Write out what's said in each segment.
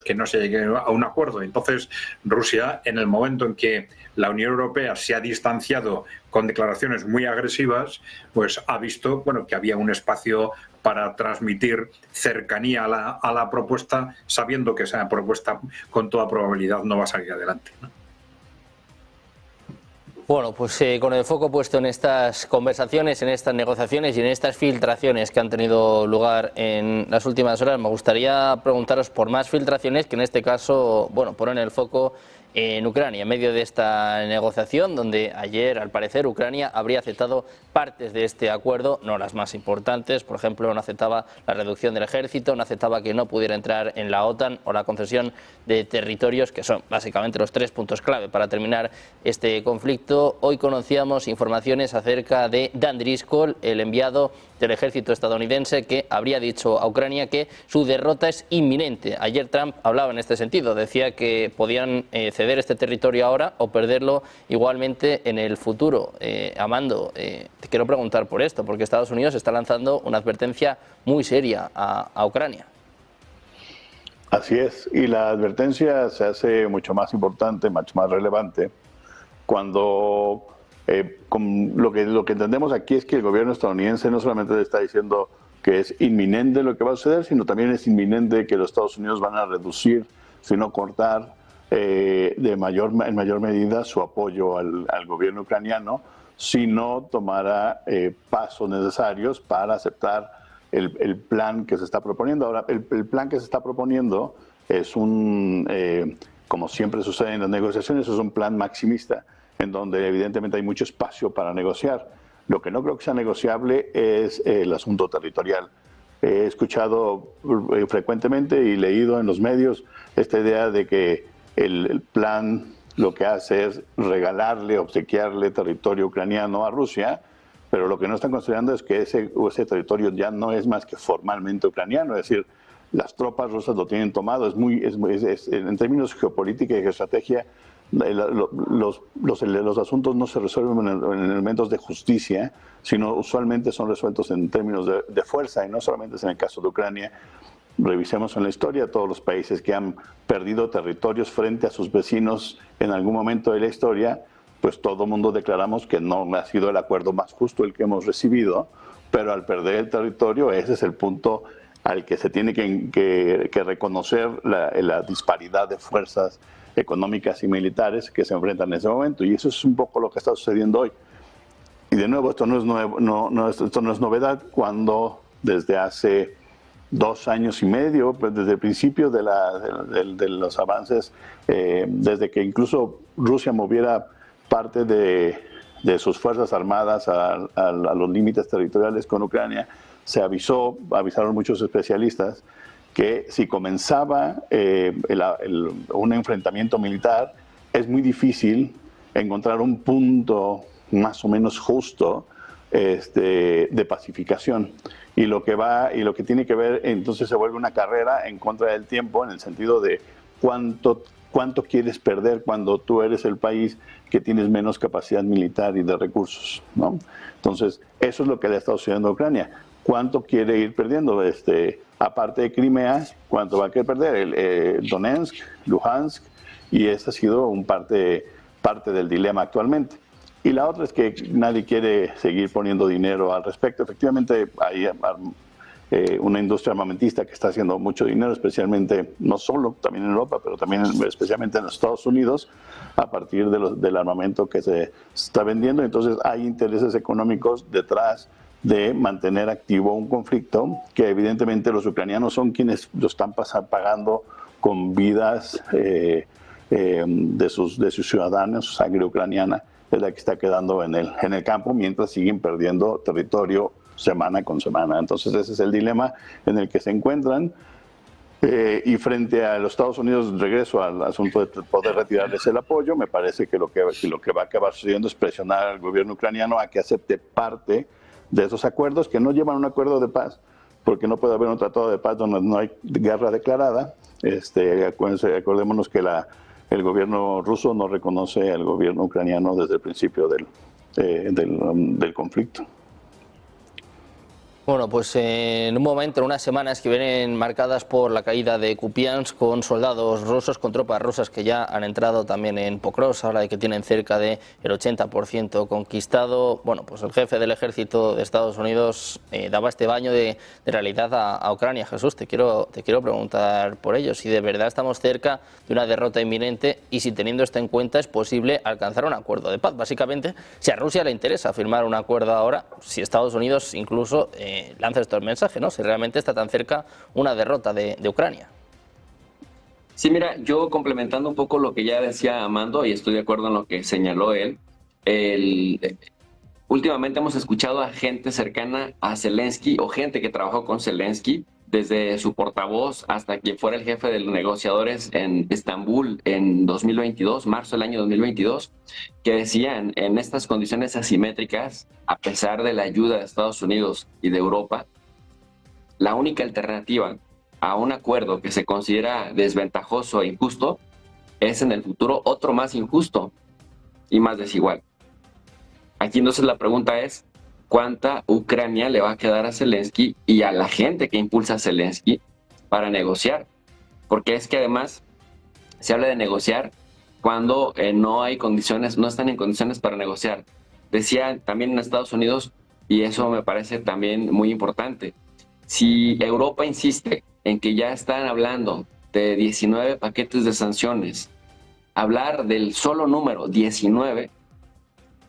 que no se llegue a un acuerdo. Entonces, Rusia, en el momento en que la Unión Europea se ha distanciado con declaraciones muy agresivas, pues ha visto, bueno, que había un espacio para transmitir cercanía a la propuesta, sabiendo que esa propuesta con toda probabilidad no va a salir adelante, ¿no? Bueno, pues con el foco puesto en estas conversaciones, en estas negociaciones y en estas filtraciones que han tenido lugar en las últimas horas, me gustaría preguntaros por más filtraciones que en este caso, bueno, ponen el foco en Ucrania, en medio de esta negociación, donde ayer, al parecer, Ucrania habría aceptado partes de este acuerdo, no las más importantes. Por ejemplo, no aceptaba la reducción del ejército, no aceptaba que no pudiera entrar en la OTAN o la concesión de territorios, que son básicamente los 3 puntos clave para terminar este conflicto. Hoy conocíamos informaciones acerca de Dan Driscoll, el enviado del ejército estadounidense, que habría dicho a Ucrania que su derrota es inminente. Ayer Trump hablaba en este sentido, decía que podían ceder este territorio ahora o perderlo igualmente en el futuro. Amando, te quiero preguntar por esto, porque Estados Unidos está lanzando una advertencia muy seria a Ucrania. Así es, y la advertencia se hace mucho más importante, mucho más relevante, cuando lo que entendemos aquí es que el gobierno estadounidense no solamente le está diciendo que es inminente lo que va a suceder, sino también es inminente que los Estados Unidos van a reducir, si no cortar, en mayor medida su apoyo al gobierno ucraniano, si no tomara pasos necesarios para aceptar el plan que se está proponiendo. Ahora, el plan que se está proponiendo es como siempre sucede en las negociaciones, es un plan maximista, en donde evidentemente hay mucho espacio para negociar. Lo que no creo que sea negociable es el asunto territorial. He escuchado frecuentemente y leído en los medios esta idea de que el plan lo que hace es regalarle, obsequiarle territorio ucraniano a Rusia, pero lo que no están considerando es que ese territorio ya no es más que formalmente ucraniano, es decir, las tropas rusas lo tienen tomado. En términos de geopolítica y geoestrategia, los asuntos no se resuelven en elementos de justicia, sino usualmente son resueltos en términos de fuerza, y no solamente es en el caso de Ucrania. Revisemos en la historia todos los países que han perdido territorios frente a sus vecinos en algún momento de la historia, pues todo el mundo declaramos que no ha sido el acuerdo más justo el que hemos recibido, pero al perder el territorio ese es el punto al que se tiene que reconocer la disparidad de fuerzas económicas y militares que se enfrentan en ese momento, y eso es un poco lo que está sucediendo hoy. Y de nuevo, esto no es novedad, cuando desde hace 2 años y medio, pues desde el principio de los avances, desde que incluso Rusia moviera parte de sus fuerzas armadas a los límites territoriales con Ucrania, avisaron muchos especialistas que si comenzaba un enfrentamiento militar, es muy difícil encontrar un punto más o menos justo de pacificación. Y lo que tiene que ver, entonces se vuelve una carrera en contra del tiempo, en el sentido de cuánto quieres perder cuando tú eres el país que tienes menos capacidad militar y de recursos, ¿no? Entonces, eso es lo que le está sucediendo a Ucrania. ¿Cuánto quiere ir perdiendo? Aparte de Crimea, ¿cuánto va a querer perder? Donetsk, Luhansk, y esa ha sido parte del dilema actualmente. Y la otra es que nadie quiere seguir poniendo dinero al respecto. Efectivamente, hay una industria armamentista que está haciendo mucho dinero, especialmente, no solo también en Europa, pero también especialmente en los Estados Unidos, a partir del armamento que se está vendiendo. Entonces hay intereses económicos detrás de mantener activo un conflicto que evidentemente los ucranianos son quienes lo están pagando con vidas de sus ciudadanos. Su sangre ucraniana es la que está quedando en el campo, mientras siguen perdiendo territorio semana con semana. Entonces ese es el dilema en el que se encuentran. Y frente a los Estados Unidos, regreso al asunto de poder retirarles el apoyo, me parece que lo que va a acabar sucediendo es presionar al gobierno ucraniano a que acepte parte de esos acuerdos, que no llevan a un acuerdo de paz, porque no puede haber un tratado de paz donde no hay guerra declarada. Acordémonos que el gobierno ruso no reconoce al gobierno ucraniano desde el principio del conflicto. Bueno, pues en un momento, en unas semanas que vienen marcadas por la caída de Kupiansk, con soldados rusos, con tropas rusas que ya han entrado también en Pokrovsk, ahora de que tienen cerca del 80% conquistado. Bueno, pues el jefe del ejército de Estados Unidos daba este baño de realidad a Ucrania. Jesús, te quiero preguntar por ello, si de verdad estamos cerca de una derrota inminente y si, teniendo esto en cuenta, es posible alcanzar un acuerdo de paz. Básicamente, si a Rusia le interesa firmar un acuerdo ahora, si Estados Unidos incluso lanza esto el mensaje, ¿no? Si realmente está tan cerca una derrota de Ucrania. Sí, mira, yo complementando un poco lo que ya decía Amando, y estoy de acuerdo en lo que señaló él, últimamente hemos escuchado a gente cercana a Zelensky o gente que trabajó con Zelensky, desde su portavoz hasta quien fuera el jefe de los negociadores en Estambul en 2022, marzo del año 2022, que decían, en estas condiciones asimétricas, a pesar de la ayuda de Estados Unidos y de Europa, la única alternativa a un acuerdo que se considera desventajoso e injusto es en el futuro otro más injusto y más desigual. Aquí entonces la pregunta es, ¿cuánta Ucrania le va a quedar a Zelensky y a la gente que impulsa a Zelensky para negociar? Porque es que además se habla de negociar cuando no hay condiciones, no están en condiciones para negociar. Decía también en Estados Unidos, y eso me parece también muy importante, si Europa insiste en que ya están hablando de 19 paquetes de sanciones, hablar del solo número 19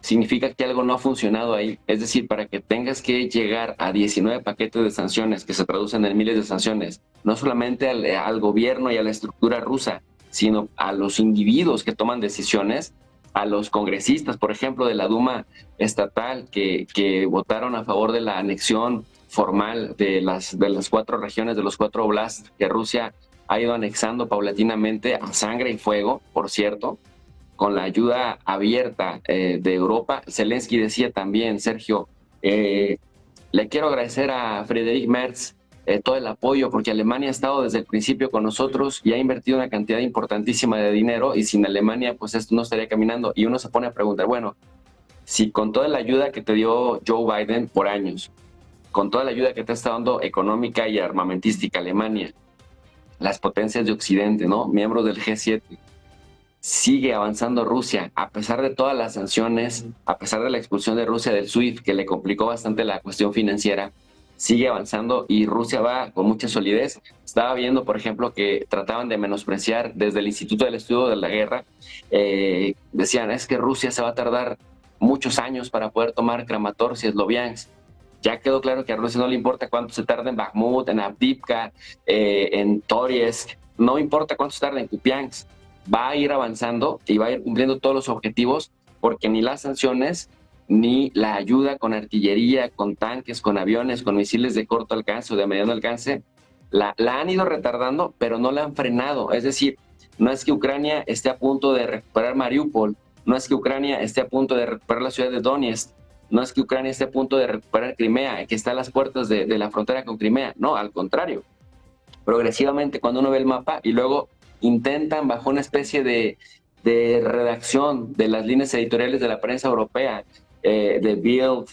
significa que algo no ha funcionado ahí. Es decir, para que tengas que llegar a 19 paquetes de sanciones que se traducen en miles de sanciones, no solamente al gobierno y a la estructura rusa, sino a los individuos que toman decisiones, a los congresistas, por ejemplo, de la Duma estatal que votaron a favor de la anexión formal de las 4 regiones, de los 4 oblasts que Rusia ha ido anexando paulatinamente a sangre y fuego, por cierto, con la ayuda abierta de Europa. Zelensky decía también, Sergio, le quiero agradecer a Friedrich Merz todo el apoyo, porque Alemania ha estado desde el principio con nosotros y ha invertido una cantidad importantísima de dinero, y sin Alemania pues esto no estaría caminando. Y uno se pone a preguntar, bueno, si con toda la ayuda que te dio Joe Biden por años, con toda la ayuda que te está dando económica y armamentística Alemania, las potencias de Occidente, ¿no?, miembros del G7, sigue avanzando Rusia, a pesar de todas las sanciones, a pesar de la expulsión de Rusia del SWIFT, que le complicó bastante la cuestión financiera, sigue avanzando y Rusia va con mucha solidez. Estaba viendo, por ejemplo, que trataban de menospreciar desde el Instituto del Estudio de la Guerra, decían, es que Rusia se va a tardar muchos años para poder tomar Kramatorsk y Sloviansk. Ya quedó claro que a Rusia no le importa cuánto se tarda en Bakhmut, en Avdiivka, en Toriesk, no importa cuánto se tarda en Kupiansk. Va a ir avanzando y va a ir cumpliendo todos los objetivos, porque ni las sanciones, ni la ayuda con artillería, con tanques, con aviones, con misiles de corto alcance o de mediano alcance, la han ido retardando, pero no la han frenado. Es decir, no es que Ucrania esté a punto de recuperar Mariupol, no es que Ucrania esté a punto de recuperar la ciudad de Donetsk, no es que Ucrania esté a punto de recuperar Crimea, que está a las puertas de la frontera con Crimea. No, al contrario. Progresivamente, cuando uno ve el mapa y luego intentan, bajo una especie de redacción de las líneas editoriales de la prensa europea, de Bild,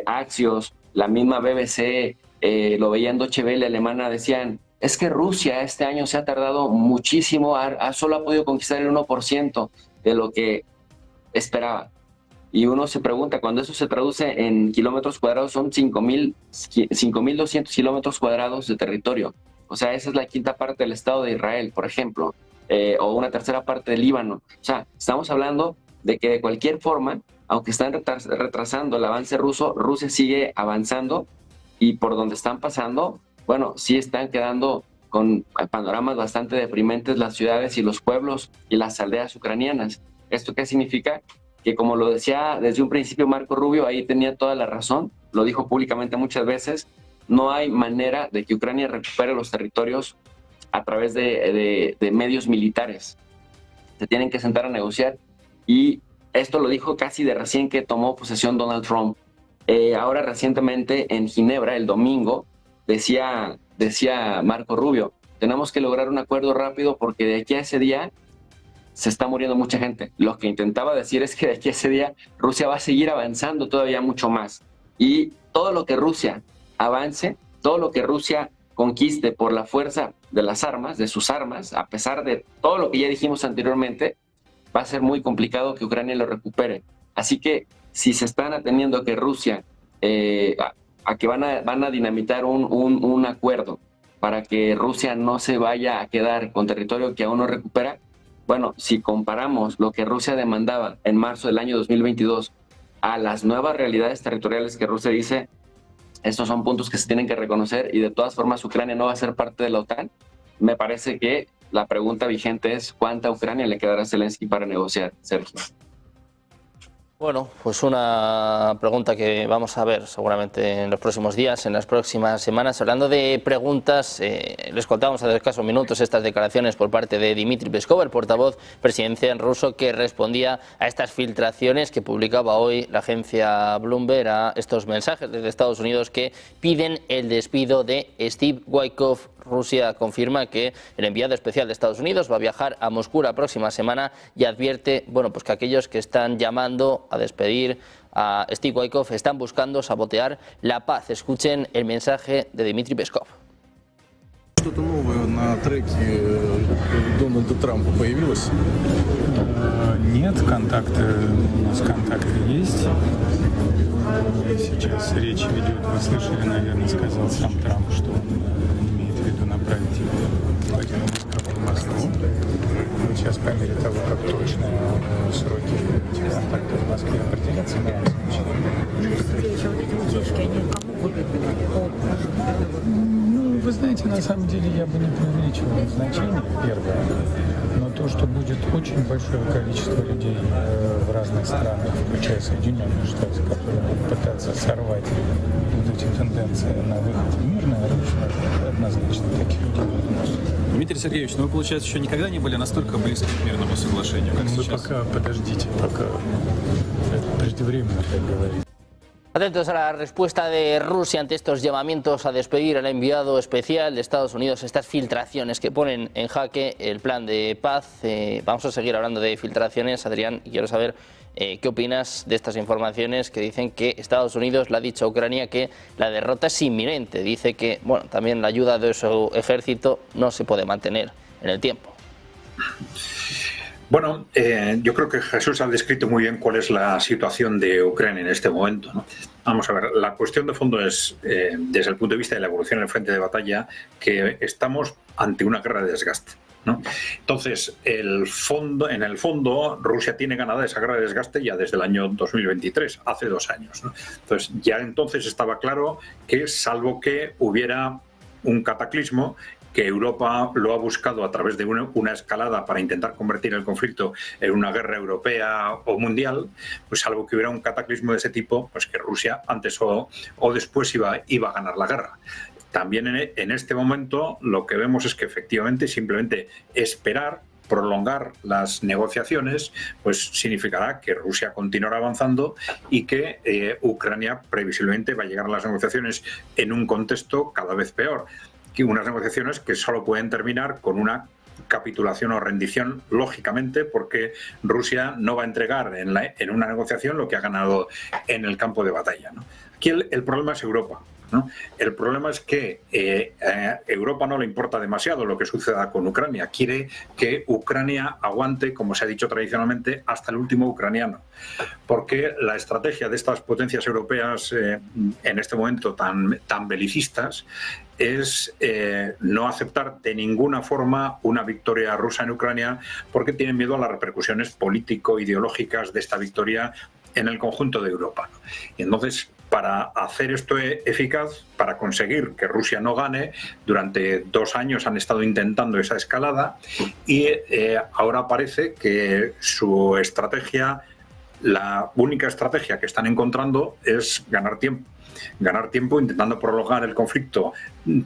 Axios, la misma BBC, lo veía en Deutsche Welle alemana, decían, es que Rusia este año se ha tardado muchísimo, solo ha podido conquistar el 1% de lo que esperaba. Y uno se pregunta, cuando eso se traduce en kilómetros cuadrados, son 5.200 kilómetros cuadrados de territorio. O sea, esa es la quinta parte del Estado de Israel, por ejemplo, o una tercera parte del Líbano. O sea, estamos hablando de que de cualquier forma, aunque están retrasando el avance ruso, Rusia sigue avanzando, y por donde están pasando, bueno, sí están quedando con panoramas bastante deprimentes las ciudades y los pueblos y las aldeas ucranianas. ¿Esto qué significa? Que, como lo decía desde un principio Marco Rubio, ahí tenía toda la razón, lo dijo públicamente muchas veces, no hay manera de que Ucrania recupere los territorios a través de medios militares. Se tienen que sentar a negociar, y esto lo dijo casi de recién que tomó posesión Donald Trump. Ahora recientemente en Ginebra, el domingo, decía Marco Rubio, tenemos que lograr un acuerdo rápido porque de aquí a ese día se está muriendo mucha gente. Lo que intentaba decir es que de aquí a ese día Rusia va a seguir avanzando todavía mucho más. Y todo lo que Rusia avance, todo lo que Rusia conquiste por la fuerza de las armas, de sus armas, a pesar de todo lo que ya dijimos anteriormente, va a ser muy complicado que Ucrania lo recupere. Así que si se están ateniendo a que Rusia, a que van a dinamitar un acuerdo para que Rusia no se vaya a quedar con territorio que aún no recupera, bueno, si comparamos lo que Rusia demandaba en marzo del año 2022 a las nuevas realidades territoriales que Rusia dice, estos son puntos que se tienen que reconocer y de todas formas Ucrania no va a ser parte de la OTAN, me parece que la pregunta vigente es ¿cuánta Ucrania le quedará a Zelensky para negociar, Sergio? Bueno, pues una pregunta que vamos a ver seguramente en los próximos días, en las próximas semanas. Hablando de preguntas, les contábamos hace escasos minutos estas declaraciones por parte de Dmitry Peskov, el portavoz presidencial ruso, que respondía a estas filtraciones que publicaba hoy la agencia Bloomberg, a estos mensajes desde Estados Unidos que piden el despido de Steve Witkoff. Rusia confirma que el enviado especial de Estados Unidos va a viajar a Moscú la próxima semana y advierte, bueno, pues que aquellos que están llamando a despedir a Steve Witkoff están buscando sabotear la paz. Escuchen el mensaje de Dmitry Peskov. Что-то новое на треке Дональда Трампа появилось? Нет, контакты, у нас контакты есть. Сейчас речь ведет, вы слышали, наверное, сказал сам Трамп, что он имеет в виду направить Владимира Москва в Москву. Вот сейчас по мере того, как точные сроки этих контактов в Москве определятся, мы вам сообщим. Вот эти утечки, они кому выгодны? Вы знаете, на самом деле я бы не преувеличивал значение, первое, но то, что будет очень большое количество людей в разных странах, включая Соединенные Штаты, которые будут пытаться сорвать вот эти тенденции на выход в мирное русло, однозначно таких людей будет. Дмитрий Сергеевич, ну вы, получается, еще никогда не были настолько близки к мирному соглашению, как сейчас? Пока, подождите, пока преждевременно так говорить. Atentos a la respuesta de Rusia ante estos llamamientos a despedir al enviado especial de Estados Unidos, estas filtraciones que ponen en jaque el plan de paz. Vamos a seguir hablando de filtraciones, Adrián, y quiero saber qué opinas de estas informaciones que dicen que Estados Unidos le ha dicho a Ucrania que la derrota es inminente. Dice que, bueno, también la ayuda de su ejército no se puede mantener en el tiempo. Bueno, yo creo que Jesús ha descrito muy bien cuál es la situación de Ucrania en este momento, ¿no? Vamos a ver, la cuestión de fondo es, desde el punto de vista de la evolución en el frente de batalla, que estamos ante una guerra de desgaste, ¿no? Entonces, en el fondo, Rusia tiene ganada esa guerra de desgaste ya desde el año 2023, hace 2 años, ¿no? Entonces, ya entonces estaba claro que, salvo que hubiera un cataclismo, que Europa lo ha buscado a través de una escalada para intentar convertir el conflicto en una guerra europea o mundial, pues salvo que hubiera un cataclismo de ese tipo, pues que Rusia antes o después iba a ganar la guerra. También en este momento lo que vemos es que efectivamente simplemente esperar, prolongar las negociaciones, pues significará que Rusia continuará avanzando y que Ucrania previsiblemente va a llegar a las negociaciones en un contexto cada vez peor. Que unas negociaciones que solo pueden terminar con una capitulación o rendición, lógicamente, porque Rusia no va a entregar en una negociación lo que ha ganado en el campo de batalla, ¿no? Aquí el problema es Europa, ¿no? El problema es que Europa no le importa demasiado lo que suceda con Ucrania. Quiere que Ucrania aguante, como se ha dicho tradicionalmente, hasta el último ucraniano. Porque la estrategia de estas potencias europeas en este momento tan belicistas es no aceptar de ninguna forma una victoria rusa en Ucrania, porque tienen miedo a las repercusiones político-ideológicas de esta victoria en el conjunto de Europa. Y entonces, para hacer esto eficaz, para conseguir que Rusia no gane, durante 2 años han estado intentando esa escalada y ahora parece que su estrategia, la única estrategia que están encontrando es ganar tiempo. Ganar tiempo intentando prolongar el conflicto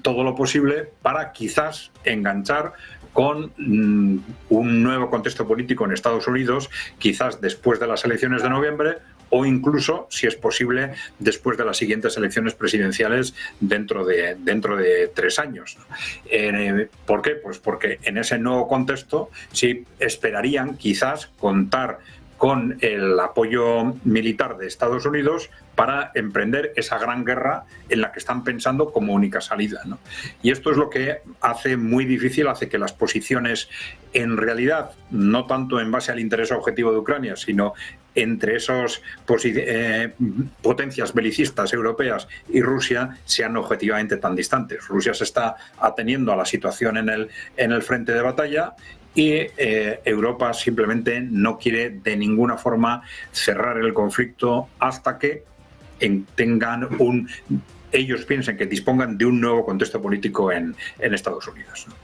todo lo posible para quizás enganchar con un nuevo contexto político en Estados Unidos, quizás después de las elecciones de noviembre o incluso, si es posible, después de las siguientes elecciones presidenciales dentro de 3 años. ¿Por qué? Pues porque en ese nuevo contexto sí esperarían quizás contar con el apoyo militar de Estados Unidos para emprender esa gran guerra en la que están pensando como única salida, ¿no? Y esto es lo que hace muy difícil, hace que las posiciones, en realidad, no tanto en base al interés objetivo de Ucrania, sino entre esas potencias belicistas europeas y Rusia, sean objetivamente tan distantes. Rusia se está ateniendo a la situación en el frente de batalla, y Europa simplemente no quiere de ninguna forma cerrar el conflicto hasta que ellos piensen que dispongan de un nuevo contexto político en Estados Unidos, ¿no?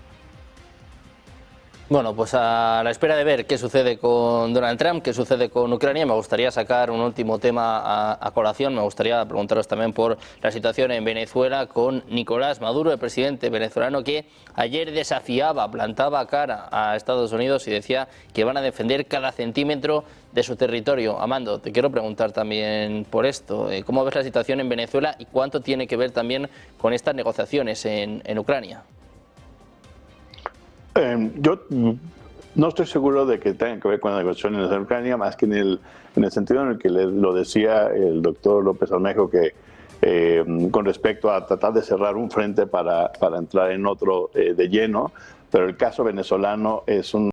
Bueno, pues a la espera de ver qué sucede con Donald Trump, qué sucede con Ucrania, me gustaría sacar un último tema a colación. Me gustaría preguntaros también por la situación en Venezuela con Nicolás Maduro, el presidente venezolano, que ayer desafiaba, plantaba cara a Estados Unidos y decía que van a defender cada centímetro de su territorio. Amando, te quiero preguntar también por esto. ¿Cómo ves la situación en Venezuela y cuánto tiene que ver también con estas negociaciones en Ucrania? Yo no estoy seguro de que tenga que ver con las negociaciones en Ucrania, más que en el sentido en el que lo decía el doctor López Almejo, que con respecto a tratar de cerrar un frente para entrar en otro de lleno, pero el caso venezolano es un